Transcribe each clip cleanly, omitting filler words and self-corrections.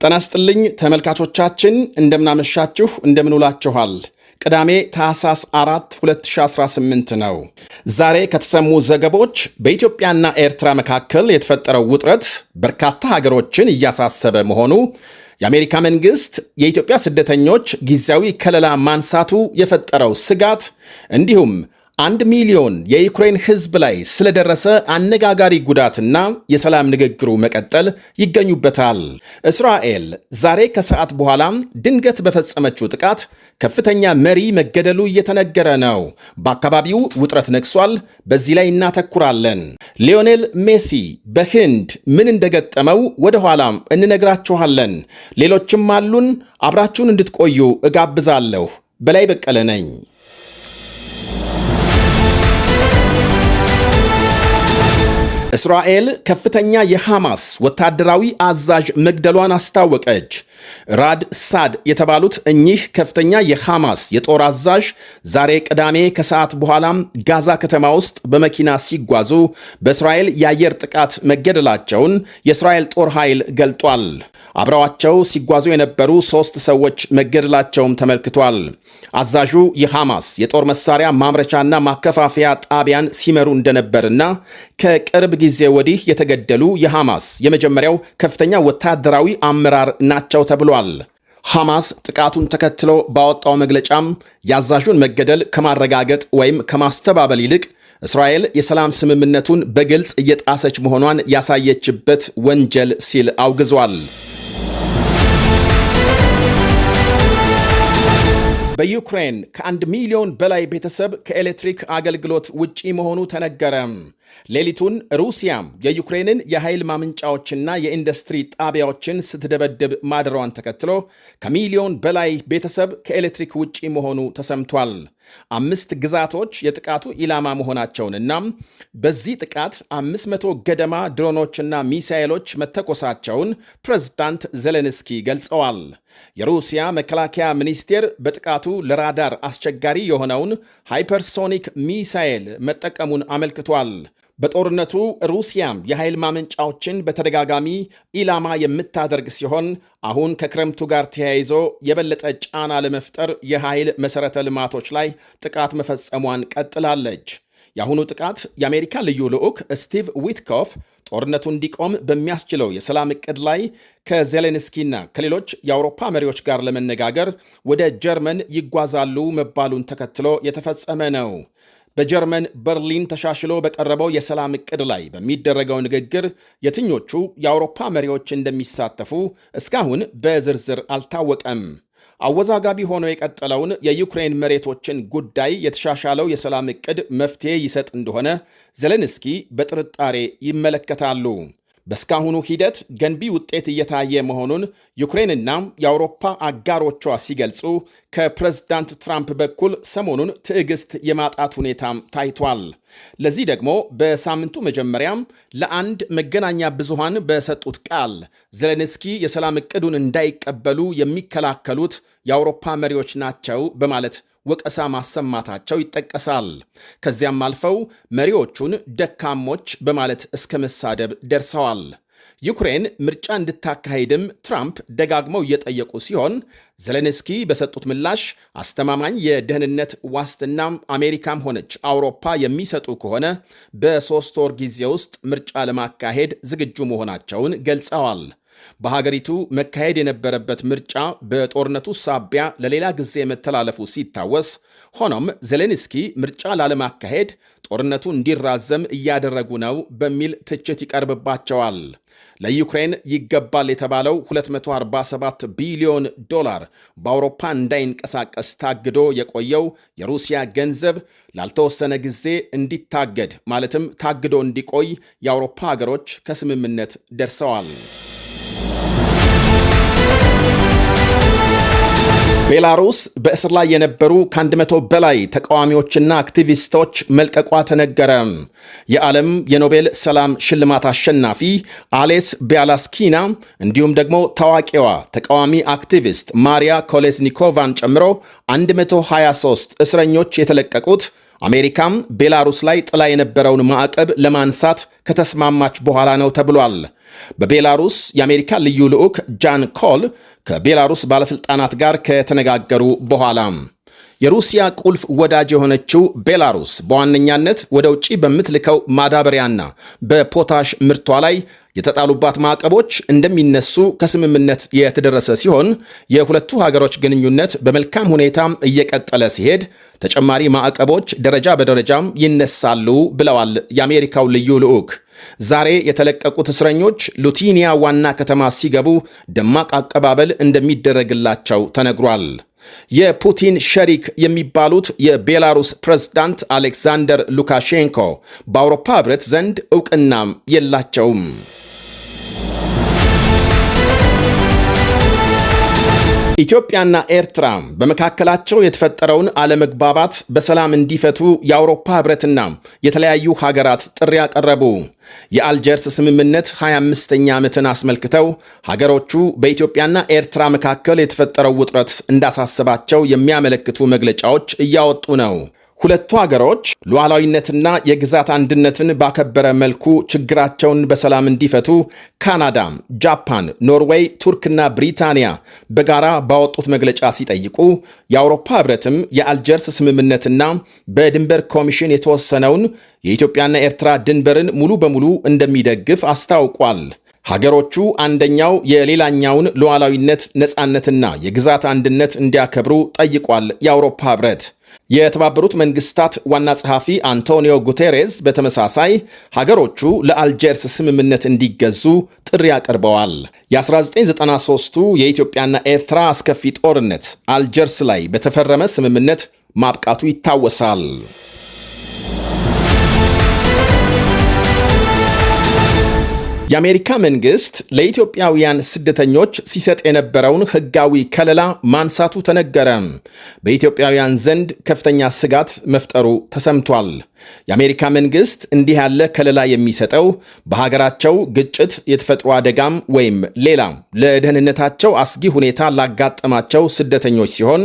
ጤና ይስጥልኝ ተመልካቾቻችን እንደምናመሻችሁ እንደምንውላችኋል። ቅዳሜ ታህሳስ 4 2018 ነው። ዛሬ ከተሰሙ ዘገቦች በኢትዮጵያና ኤርትራ መካከል የተፈጠረው ውጥረት በርካታ ሀገሮችን እያሳሰበ መሆኑ፣ የአሜሪካ መንግስት የኢትዮጵያ ስደተኞች ጊዜያዊ ከለላ ማንሳቱ የፈጠረው ስጋት፣ እንዲሁም 1 ሚሊዮን የዩክሬን ሕዝብ ላይ ስለደረሰ አነጋጋሪ ጉዳትና የሰላም ንግግሩ መቀጠል ይገኙበታል። እስራኤል ዛሬ ከሰዓት በኋላ ድንገት በፈጸመችው ጥቃት ከፍተኛ መሪ መገደሉ እየተነገረ ነው። በአካባቢው ውጥረት ነግሷል። በዚህ ላይ እናተኩራለን። ሊዮኔል ሜሲ በህንድ ምን እንደገጠመው ወደ ኋላም እንነግራችኋለን። ሌሎችም አሉን። አብራችሁን እንድትቆዩ እጋብዛለሁ። በላይ በቀለ ነኝ። እስራኤል ከፍተኛ የሐማስ ወታደራዊ አዛዥ መግደሏን አስታወቀች። ራድ ሳድ የተባሉት እኚህ ከፍተኛ የሐማስ የጦር አዛዥ ዛሬ ቅዳሜ ከሰዓት በኋላም ጋዛ ከተማ ውስጥ በመኪና ሲጓዙ በእስራኤል የአየር ጥቃት መገደላቸውን የእስራኤል ጦር ኃይል ገልጧል። አብረዋቸው ሲጓዙ የነበሩ 3 ሰዎች መገደላቸውም ተመልክቷል። አዛዡ የሐማስ የጦር መሳሪያ ማምረቻና ማከፋፈያ ጣቢያን ሲመሩ እንደነበርና ከቅርብ ጊዜ ወዲህ የተገደሉ የሐማስ የመጀመሪያው ከፍተኛ ወታደራዊ አመራር ናቸው ተብሏል። ሐማስ ጥቃቱን ተከትሎ ባወጣው መግለጫም የአዛዡን መገደል ከማረጋገጥ ወይም ከማስተባበል ይልቅ እስራኤል የሰላም ስምምነቱን በግልጽ እየጣሰች መሆኗን ያሳየችበት ወንጀል ሲል አውግዟል። በዩክሬን ከ1 ሚሊዮን በላይ ቤተሰብ ከኤሌክትሪክ አገልግሎት ውጪ መሆኑ ተነገረ። ሌሊቱን ሩሲያም የዩክሬንን የኃይል ማመንጫዎችና የኢንዱስትሪ ጣቢያዎችን ስትደበድብ ማድሯን ተከትሎ ከሚሊዮን በላይ ቤተሰብ ከኤሌክትሪክ ውጪ መሆኑ ተሰምቷል። 5 ግዛቶች የጥቃቱ ኢላማ መሆናቸውንና በዚህ ጥቃት 500 ገደማ ድሮኖችና ሚሳኤሎች መተኮሳቸውን ፕሬዝዳንት ዜሌንስኪ ገልጸዋል። የሩሲያ መከላከያ ሚኒስቴር በጥቃቱ ለራዳር አስቸጋሪ የሆነውን ሃይፐርሶኒክ ሚሳኤል መጠቀሙን አመልክቷል። በጦርነቱ ሩሲያም የኃይል ማመንጫዎችን በተደጋጋሚ ኢላማ የምታደርግ ሲሆን አሁን ከክረምቱ ጋር ተያይዞ የበለጠ ጫና ለመፍጠር የኃይል መሠረተ ልማቶች ላይ ጥቃት መፈጸሟን ቀጥላለች። የአሁኑ ጥቃት የአሜሪካ ልዩ ልዑክ ስቲቭ ዊትኮፍ ጦርነቱ እንዲቆም በሚያስችለው የሰላም ዕቅድ ላይ ከዜሌንስኪና ከሌሎች የአውሮፓ መሪዎች ጋር ለመነጋገር ወደ ጀርመን ይጓዛሉ መባሉን ተከትሎ የተፈጸመ ነው። በጀርመን በርሊን ተሻሽሎ በቀረበው የሰላም ዕቅድ ላይ በሚደረገው ንግግር የትኞቹ የአውሮፓ መሪዎች እንደሚሳተፉ እስካሁን በዝርዝር አልታወቀም። አወዛጋቢ ሆኖ የቀጠለውን የዩክሬን መሬቶችን ጉዳይ የተሻሻለው የሰላም ዕቅድ መፍትሄ ይሰጥ እንደሆነ ዜሌንስኪ በጥርጣሬ ይመለከታሉ። በስካሁኑ ሂደት ገንቢ ውጤት እየታየ መሆኑን ዩክሬንና የአውሮፓ አጋሮቿ ሲገልጹ፣ ከፕሬዝዳንት ትራምፕ በኩል ሰሞኑን ትዕግስት የማጣት ሁኔታም ታይቷል። ለዚህ ደግሞ በሳምንቱ መጀመሪያም ለአንድ መገናኛ ብዙሃን በሰጡት ቃል ዜሌንስኪ የሰላም ዕቅዱን እንዳይቀበሉ የሚከላከሉት የአውሮፓ መሪዎች ናቸው በማለት ወቀሳ ማሰማታቸው ይጠቀሳል። ከዚያም አልፈው መሪዎቹን ደካሞች በማለት እስከ መሳደብ ደርሰዋል። ዩክሬን ምርጫ እንድታካሂድም ትራምፕ ደጋግመው እየጠየቁ ሲሆን ዜሌንስኪ በሰጡት ምላሽ አስተማማኝ የደህንነት ዋስትናም አሜሪካም ሆነች አውሮፓ የሚሰጡ ከሆነ በ3 ወር ጊዜ ውስጥ ምርጫ ለማካሄድ ዝግጁ መሆናቸውን ገልጸዋል። በሀገሪቱ መካሄድ የነበረበት ምርጫ በጦርነቱ ሳቢያ ለሌላ ጊዜ መተላለፉ ሲታወስ፣ ሆኖም ዜሌንስኪ ምርጫ ላለማካሄድ ጦርነቱ እንዲራዘም እያደረጉ ነው በሚል ትችት ይቀርብባቸዋል። ለዩክሬን ይገባል የተባለው $247 ቢሊዮን በአውሮፓ እንዳይንቀሳቀስ ታግዶ የቆየው የሩሲያ ገንዘብ ላልተወሰነ ጊዜ እንዲታገድ ማለትም ታግዶ እንዲቆይ የአውሮፓ ሀገሮች ከስምምነት ደርሰዋል። ቤላሩስ በእስር ላይ የነበሩ ከ100 በላይ ተቃዋሚዎችና አክቲቪስቶች መልቀቋ ተነገረ። የዓለም የኖቤል ሰላም ሽልማት አሸናፊ አሌስ ቢያላስኪና እንዲሁም ደግሞ ታዋቂዋ ተቃዋሚ አክቲቪስት ማሪያ ኮሌስኒኮቫን ጨምሮ 123 እስረኞች የተለቀቁት አሜሪካም ቤላሩስ ላይ ጥላ የነበረውን ማዕቀብ ለማንሳት ከተስማማች በኋላ ነው ተብሏል። በቤላሩስ የአሜሪካ ልዩ ልዑክ ጃን ኮል ከቤላሩስ ባለሥልጣናት ጋር ከተነጋገሩ በኋላ የሩሲያ ቁልፍ ወዳጅ የሆነችው ቤላሩስ በዋነኛነት ወደ ውጭ በምትልከው ማዳበሪያና በፖታሽ ምርቷ ላይ የተጣሉባት ማዕቀቦች እንደሚነሱ ከስምምነት የተደረሰ ሲሆን የሁለቱ ሀገሮች ግንኙነት በመልካም ሁኔታም እየቀጠለ ሲሄድ ተጨማሪ ማዕቀቦች ደረጃ በደረጃም ይነሳሉ ብለዋል የአሜሪካው ልዩ ልዑክ። ዛሬ የተለቀቁት እስረኞች ሉቲኒያ ዋና ከተማ ሲገቡ ደማቅ አቀባበል እንደሚደረግላቸው ተነግሯል። የፑቲን ሸሪክ የሚባሉት የቤላሩስ ፕሬዝዳንት አሌክሳንደር ሉካሼንኮ በአውሮፓ ሕብረት ዘንድ ዕውቅናም የላቸውም። ኢትዮጵያና ኤርትራ በመካከላቸው የተፈጠረውን አለመግባባት በሰላም እንዲፈቱ የአውሮፓ ሕብረትና የተለያዩ ሀገራት ጥሪ ያቀረቡ። የአልጀርስ ስምምነት 25ኛ ዓመትን አስመልክተው ሀገሮቹ በኢትዮጵያና ኤርትራ መካከል የተፈጠረው ውጥረት እንዳሳሰባቸው የሚያመለክቱ መግለጫዎች እያወጡ ነው። ሁለቱ ሀገሮች ሉዓላዊነትና የግዛት አንድነትን ባከበረ መልኩ ችግራቸውን በሰላም እንዲፈቱ ካናዳ፣ ጃፓን፣ ኖርዌይ፣ ቱርክና ብሪታንያ በጋራ ባወጡት መግለጫ ሲጠይቁ የአውሮፓ ሕብረትም የአልጀርስ ስምምነትና በድንበር ኮሚሽን የተወሰነውን የኢትዮጵያና ኤርትራ ድንበርን ሙሉ በሙሉ እንደሚደግፍ አስታውቋል። ሀገሮቹ አንደኛው የሌላኛውን ሉዓላዊነት፣ ነፃነትና የግዛት አንድነት እንዲያከብሩ ጠይቋል የአውሮፓ ሕብረት። የተባበሩት መንግስታት ዋና ጸሐፊ አንቶኒዮ ጉቴሬዝ በተመሳሳይ ሀገሮቹ ለአልጀርስ ስምምነት እንዲገዙ ጥሪ አቅርበዋል። የ1993ቱ የኢትዮጵያና ኤርትራ አስከፊ ጦርነት አልጀርስ ላይ በተፈረመ ስምምነት ማብቃቱ ይታወሳል። የአሜሪካ መንግስት ለኢትዮጵያውያን ስደተኞች ሲሰጥ የነበረውን ሕጋዊ ከለላ ማንሳቱ ተነገረ። በኢትዮጵያውያን ዘንድ ከፍተኛ ስጋት መፍጠሩ ተሰምቷል። የአሜሪካ መንግስት እንዲህ ያለ ከለላ የሚሰጠው በሀገራቸው ግጭት፣ የተፈጥሮ አደጋም ወይም ሌላ ለደህንነታቸው አስጊ ሁኔታ ላጋጠማቸው ስደተኞች ሲሆን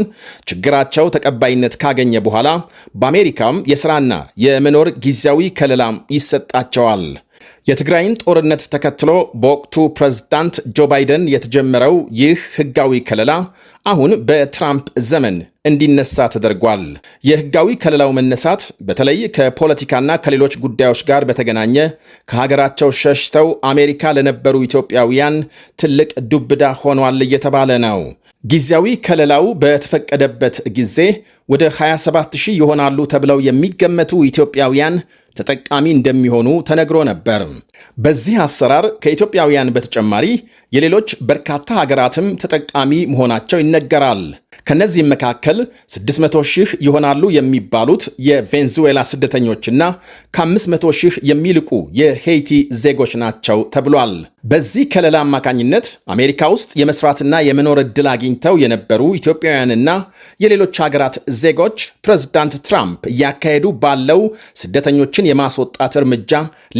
ችግራቸው ተቀባይነት ካገኘ በኋላ በአሜሪካም የሥራና የመኖር ጊዜያዊ ከለላም ይሰጣቸዋል። የትግራይን ጦርነት ተከትሎ በወቅቱ ፕሬዝዳንት ጆ ባይደን የተጀመረው ይህ ሕጋዊ ከለላ አሁን በትራምፕ ዘመን እንዲነሳ ተደርጓል። የሕጋዊ ከለላው መነሳት በተለይ ከፖለቲካና ከሌሎች ጉዳዮች ጋር በተገናኘ ከሀገራቸው ሸሽተው አሜሪካ ለነበሩ ኢትዮጵያውያን ትልቅ ዱብዳ ሆኗል እየተባለ ነው። ጊዜያዊ ከለላው በተፈቀደበት ጊዜ ወደ 27,000 ይሆናሉ ተብለው የሚገመቱ ኢትዮጵያውያን ተጠቃሚ እንደሚሆኑ ተነግሮ ነበር። በዚህ አሰራር ከኢትዮጵያውያን በተጨማሪ የሌሎች በርካታ ሀገራትም ተጠቃሚ መሆናቸው ይነገራል። ከነዚህም መካከል 600,000 ይሆናሉ የሚባሉት የቬንዙዌላ ስደተኞችና ከ500,000 የሚልቁ የሄይቲ ዜጎች ናቸው ተብሏል። በዚህ ከለላ አማካኝነት አሜሪካ ውስጥ የመስራትና የመኖር ዕድል አግኝተው የነበሩ ኢትዮጵያውያንና የሌሎች ሀገራት ዜጎች ፕሬዝዳንት ትራምፕ እያካሄዱ ባለው ስደተኞችን የማስወጣት እርምጃ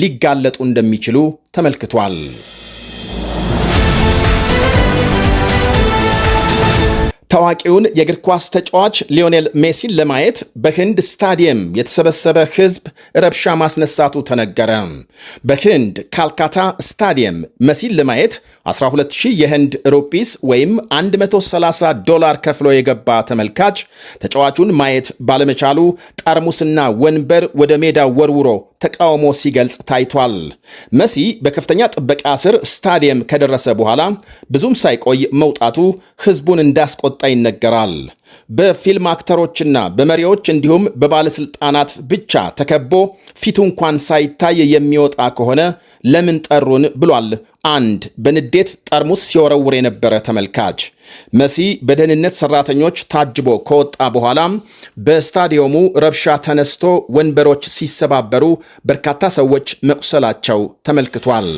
ሊጋለጡ እንደሚችሉ ተመልክቷል። ታዋቂውን የእግር ኳስ ተጫዋች ሊዮኔል ሜሲን ለማየት በህንድ ስታዲየም የተሰበሰበ ሕዝብ ረብሻ ማስነሳቱ ተነገረ። በህንድ ካልካታ ስታዲየም መሲን ለማየት 12,000 የህንድ ሩፒስ ወይም $130 ከፍሎ የገባ ተመልካች ተጫዋቹን ማየት ባለመቻሉ ጠርሙስና ወንበር ወደ ሜዳ ወርውሮ ተቃውሞ ሲገልጽ ታይቷል። መሲ በከፍተኛ ጥበቃ ስር ስታዲየም ከደረሰ በኋላ ብዙም ሳይቆይ መውጣቱ ሕዝቡን እንዳስቆጣ ይነገራል። በፊልም አክተሮችና በመሪዎች እንዲሁም በባለስልጣናት ብቻ ተከቦ ፊቱ እንኳን ሳይታይ የሚወጣ ከሆነ ለምን ጠሩን ብሏል አንድ በንዴት ጠርሙስ ሲወረውር የነበረ ተመልካች። መሲ በደህንነት ሰራተኞች ታጅቦ ከወጣ በኋላም በስታዲየሙ ረብሻ ተነስቶ ወንበሮች ሲሰባበሩ በርካታ ሰዎች መቁሰላቸው ተመልክቷል።